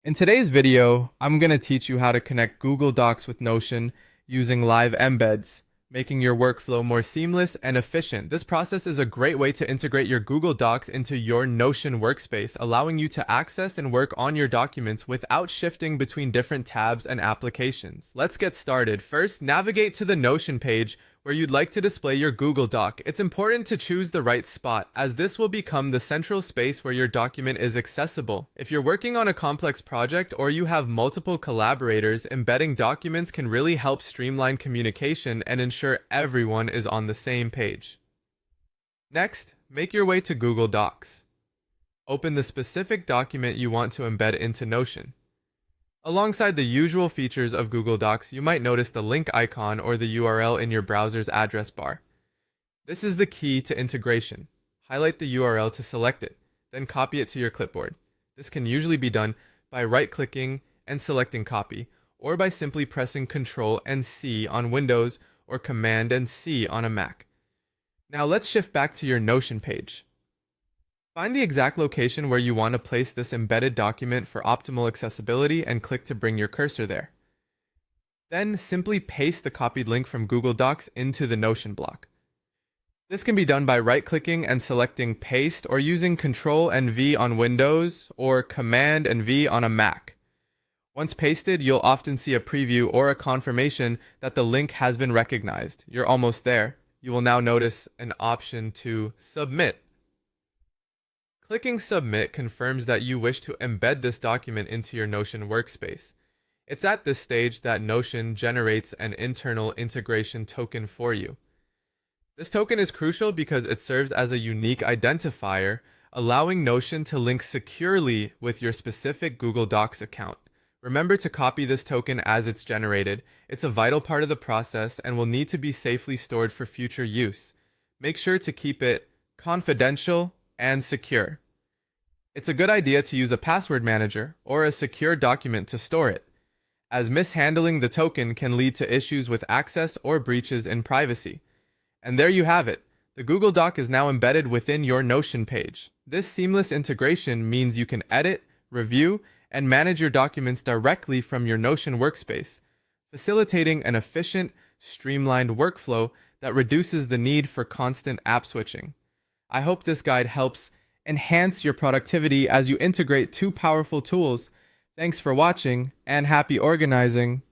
In today's video, I'm going to teach you how to connect Google Docs with Notion using live embeds, making your workflow more seamless and efficient. This process is a great way to integrate your Google Docs into your Notion workspace, allowing you to access and work on your documents without shifting between different tabs and applications. Let's get started. First, navigate to the Notion page where you'd like to display your Google Doc. It's important to choose the right spot, as this will become the central space where your document is accessible. If you're working on a complex project or you have multiple collaborators, embedding documents can really help streamline communication and ensure everyone is on the same page. Next, make your way to Google Docs. Open the specific document you want to embed into Notion. Alongside the usual features of Google Docs, you might notice the link icon or the URL in your browser's address bar. This is the key to integration. Highlight the URL to select it, then copy it to your clipboard. This can usually be done by right-clicking and selecting copy, or by simply pressing Ctrl and C on Windows or Command and C on a Mac. Now let's shift back to your Notion page. Find the exact location where you want to place this embedded document for optimal accessibility and click to bring your cursor there. Then simply paste the copied link from Google Docs into the Notion block. This can be done by right-clicking and selecting Paste or using Ctrl and V on Windows or Command and V on a Mac. Once pasted, you'll often see a preview or a confirmation that the link has been recognized. You're almost there. You will now notice an option to submit. Clicking Submit confirms that you wish to embed this document into your Notion workspace. It's at this stage that Notion generates an internal integration token for you. This token is crucial because it serves as a unique identifier, allowing Notion to link securely with your specific Google Docs account. Remember to copy this token as it's generated. It's a vital part of the process and will need to be safely stored for future use. Make sure to keep it confidential and secure. It's a good idea to use a password manager or a secure document to store it, as mishandling the token can lead to issues with access or breaches in privacy. And there you have it. The Google Doc is now embedded within your Notion page. This seamless integration means you can edit, review, and manage your documents directly from your Notion workspace, facilitating an efficient, streamlined workflow that reduces the need for constant app switching. I hope this guide helps enhance your productivity as you integrate two powerful tools. Thanks for watching and happy organizing.